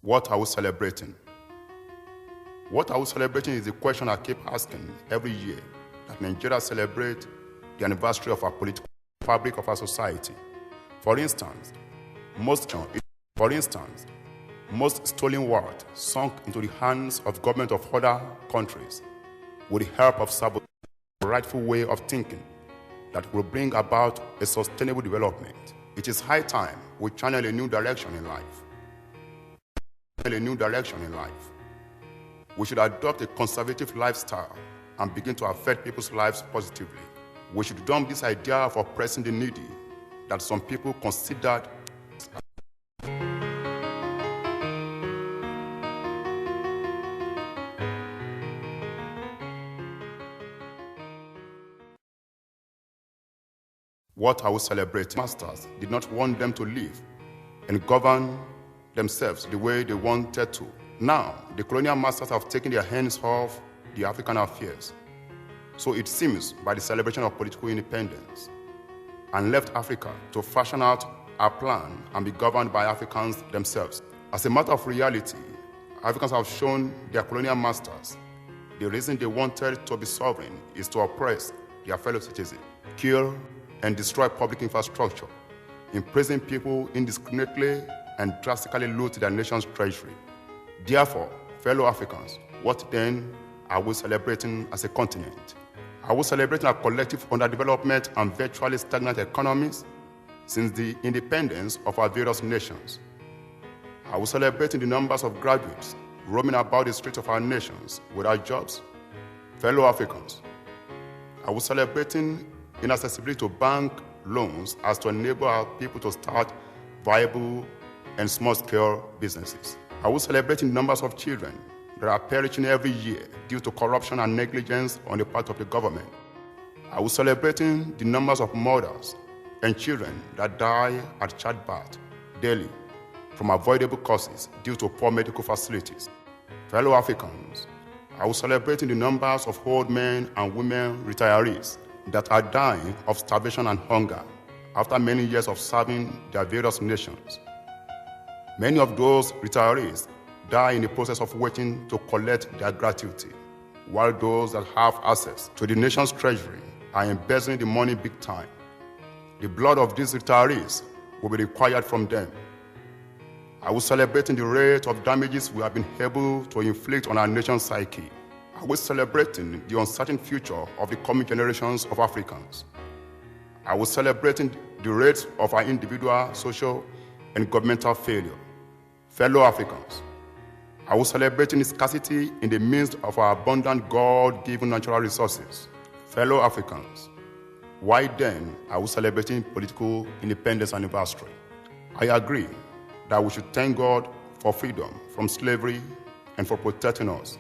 What are we celebrating? What are we celebrating is the question I keep asking every year that Nigeria celebrate the anniversary of our political fabric of our society. For instance, most stolen wealth sunk into the hands of government of other countries with the help of sabotage, a rightful way of thinking that will bring about a sustainable development. It is high time we channel a new direction in life. We should adopt a conservative lifestyle and begin to affect people's lives positively. We should dump this idea of oppressing the needy that some people considered What are we celebrating? Masters did not want them to live and govern themselves the way they wanted to. Now, the colonial masters have taken their hands off the African affairs. So it seems by the celebration of political independence and left Africa to fashion out a plan and be governed by Africans themselves. As a matter of reality, Africans have shown their colonial masters the reason they wanted to be sovereign is to oppress their fellow citizens, kill and destroy public infrastructure, imprison people indiscriminately, and drastically loot their nation's treasury. Therefore, fellow Africans, what then are we celebrating as a continent? Are we celebrating our collective underdevelopment and virtually stagnant economies since the independence of our various nations? Are we celebrating the numbers of graduates roaming about the streets of our nations without jobs? Fellow Africans, are we celebrating inaccessibility to bank loans as to enable our people to start viable and small-scale businesses? Are we celebrating the numbers of children that are perishing every year due to corruption and negligence on the part of the government? Are we celebrating the numbers of mothers and children that die at childbirth daily from avoidable causes due to poor medical facilities? Fellow Africans, are we celebrating the numbers of old men and women retirees that are dying of starvation and hunger after many years of serving their various nations? Many of those retirees die in the process of waiting to collect their gratuity, while those that have access to the nation's treasury are embezzling the money big time. The blood of these retirees will be required from them. Are we celebrating the rate of damages we have been able to inflict on our nation's psyche? Are we celebrating the uncertain future of the coming generations of Africans? Are we celebrating the rates of our individual, social, and governmental failure? Fellow Africans, are we celebrating the scarcity in the midst of our abundant God-given natural resources? Fellow Africans, why then are we celebrating political independence anniversary? I agree that we should thank God for freedom from slavery and for protecting us.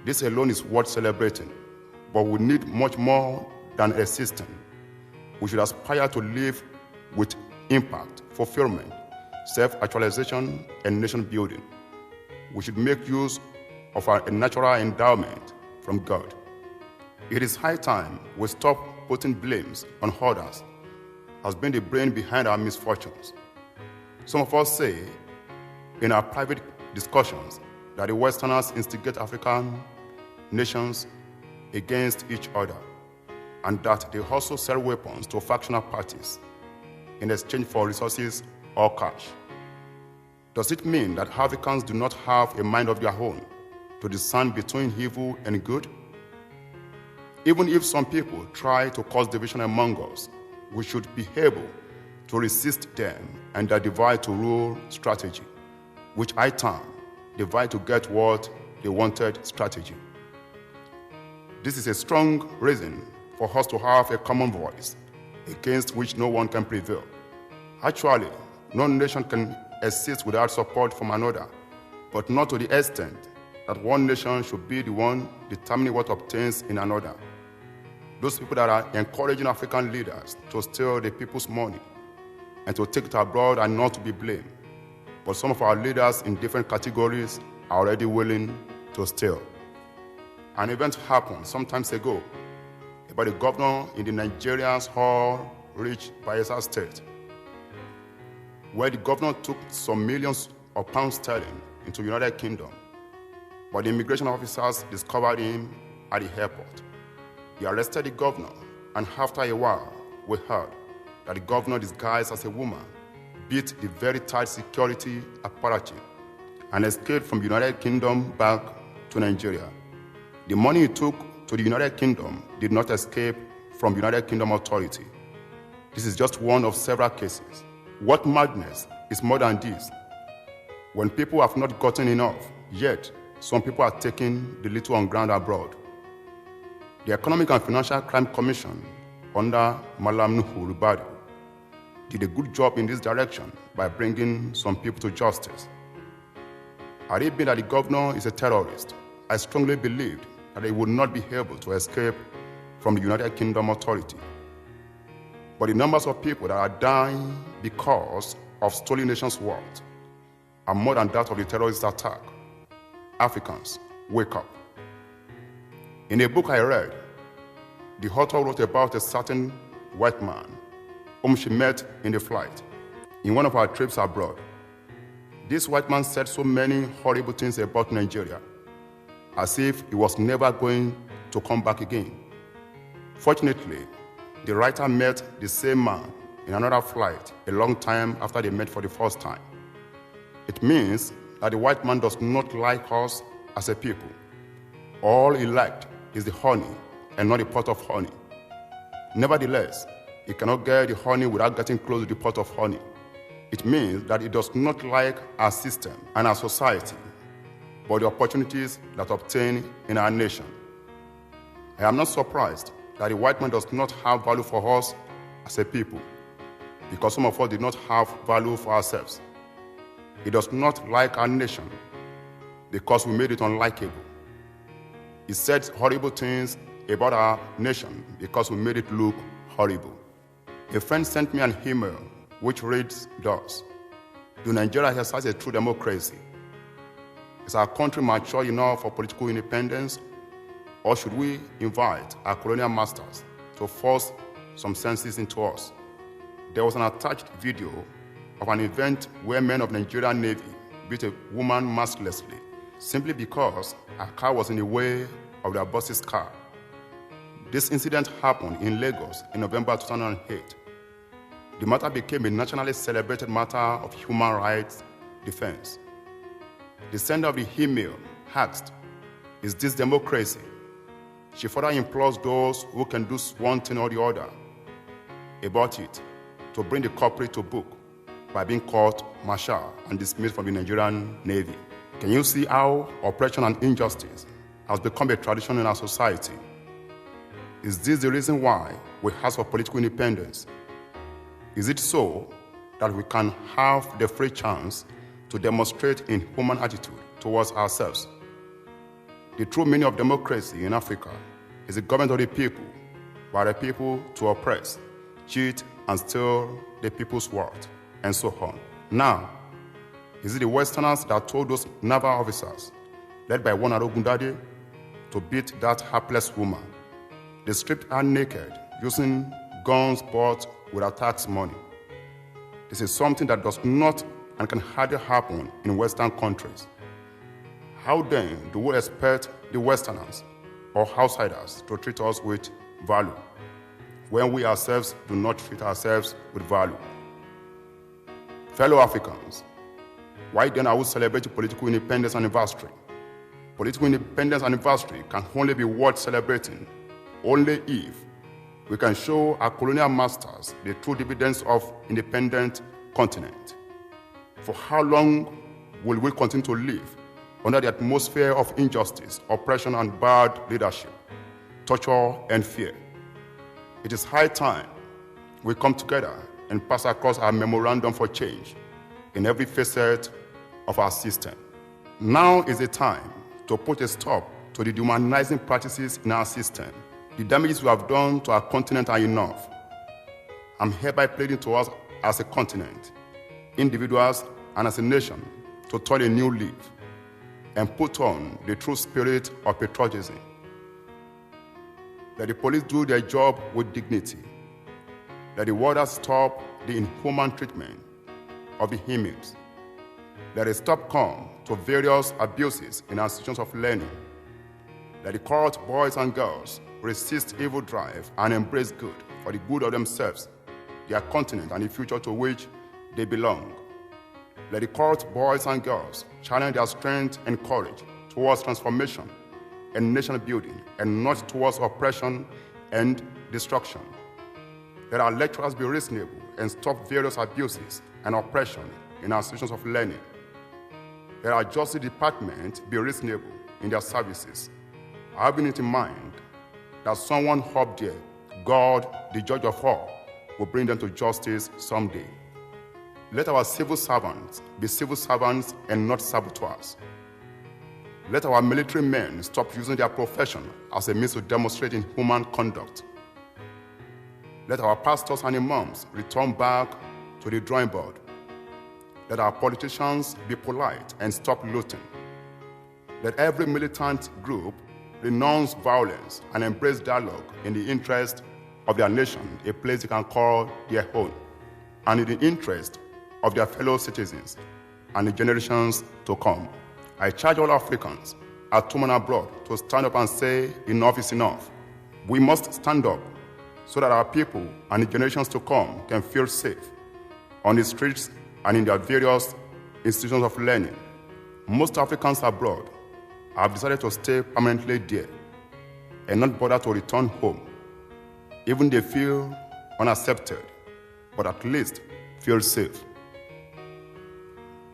This alone is worth celebrating, but we need much more than a system. We should aspire to live with impact, fulfillment, self-actualization, and nation building. We should make use of our natural endowment from God. It is high time we stop putting blames on others as being the brain behind our misfortunes. Some of us say in our private discussions that the Westerners instigate African nations against each other, and that they also sell weapons to factional parties in exchange for resources or cash. Does it mean that Africans do not have a mind of their own to discern between evil and good? Even if some people try to cause division among us, we should be able to resist them and their divide to rule strategy, which I term divide to get what they wanted strategy. This is a strong reason for us to have a common voice against which no one can prevail. Actually, no nation can exist without support from another, but not to the extent that one nation should be the one determining what obtains in another. Those people that are encouraging African leaders to steal the people's money and to take it abroad are not to be blamed. But some of our leaders in different categories are already willing to steal. An event happened some time ago about a governor in the Nigerian's all-rich Bayelsa state, where the governor took some millions of pounds sterling into the United Kingdom, but the immigration officers discovered him at the airport. They arrested the governor, and after a while, we heard that the governor, disguised as a woman, beat the very tight security apparatus and escaped from the United Kingdom back to Nigeria. The money he took to the United Kingdom did not escape from the United Kingdom authority. This is just one of several cases. What madness is more than this? When people have not gotten enough, yet some people are taking the little on ground abroad. The Economic and Financial Crime Commission under Malam Nuhu Rubadu did a good job in this direction by bringing some people to justice. Had it been that the governor is a terrorist, I strongly believed that he would not be able to escape from the United Kingdom authority. But the numbers of people that are dying because of stolen nations' wealth are more than that of the terrorist attack. Africans, wake up. In a book I read, the author wrote about a certain white man whom she met in the flight in one of our trips abroad. This white man said so many horrible things about Nigeria, as if he was never going to come back again. Fortunately, the writer met the same man in another flight a long time after they met for the first time. It means that the white man does not like us as a people. All he liked is the honey and not the pot of honey. Nevertheless, he cannot get the honey without getting close to the pot of honey. It means that he does not like our system and our society, but the opportunities that obtain in our nation. I am not surprised that the white man does not have value for us as a people, because some of us did not have value for ourselves. He does not like our nation because we made it unlikable. He said horrible things about our nation because we made it look horrible. A friend sent me an email which reads thus: Do Nigeria exercise a true democracy? Is our country mature enough for political independence, or should we invite our colonial masters to force some senses into us? There was an attached video of an event where men of Nigerian Navy beat a woman mercilessly simply because her car was in the way of their boss's car. This incident happened in Lagos in November 2008. The matter became a nationally celebrated matter of human rights defense. The sender of the email asked, "Is this democracy?" She further implores those who can do one thing or the other about it to bring the culprit to book by being court-martialed and dismissed from the Nigerian Navy. Can you see how oppression and injustice has become a tradition in our society? Is this the reason why we ask for political independence? Is it so that we can have the free chance to demonstrate in human attitude towards ourselves? The true meaning of democracy in Africa is the government of the people, by the people to oppress, cheat, and steal the people's wealth, and so on. Now, is it the Westerners that told those naval officers, led by one Arogundade, to beat that hapless woman? They stripped her naked, using guns bought with our tax money. This is something that does not and can hardly happen in Western countries. How then do we expect the Westerners or outsiders to treat us with value when we ourselves do not treat ourselves with value? Fellow Africans, why then are we celebrating political independence anniversary? Political independence anniversary can only be worth celebrating only if we can show our colonial masters the true dividends of independent continent. For how long will we continue to live under the atmosphere of injustice, oppression, and bad leadership, torture, and fear? It is high time we come together and pass across our memorandum for change in every facet of our system. Now is the time to put a stop to the dehumanizing practices in our system. The damages we have done to our continent are enough. I'm hereby pleading to us as a continent, individuals, and as a nation to turn a new leaf and put on the true spirit of patriotism. Let the police do their job with dignity. Let the warders stop the inhuman treatment of the inmates. Let a stop come to various abuses in our institutions of learning. Let the corrupt boys and girls resist evil drive and embrace good for the good of themselves, their continent, and the future to which they belong. Let the corrupt boys and girls challenge their strength and courage towards transformation and nation building, and not towards oppression and destruction. Let our lecturers be reasonable and stop various abuses and oppression in our institutions of learning. Let our justice department be reasonable in their services, having it in mind that someone up there, God, the judge of all, will bring them to justice someday. Let our civil servants be civil servants and not saboteurs. Let our military men stop using their profession as a means of demonstrating human conduct. Let our pastors and imams return back to the drawing board. Let our politicians be polite and stop looting. Let every militant group renounce violence and embrace dialogue in the interest of their nation, a place they can call their own, and in the interest of their fellow citizens and the generations to come. I charge all Africans at home and abroad to stand up and say enough is enough. We must stand up so that our people and the generations to come can feel safe on the streets and in their various institutions of learning. Most Africans abroad have decided to stay permanently there and not bother to return home. Even they feel unaccepted, but at least feel safe.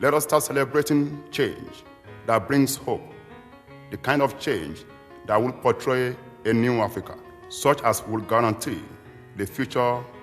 Let us start celebrating change that brings hope, the kind of change that will portray a new Africa, such as will guarantee the future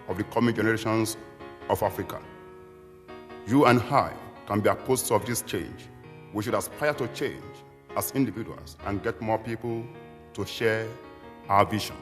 of the coming generations of Africa. You and I can be opposed of this change. We should aspire to change as individuals and get more people to share our vision.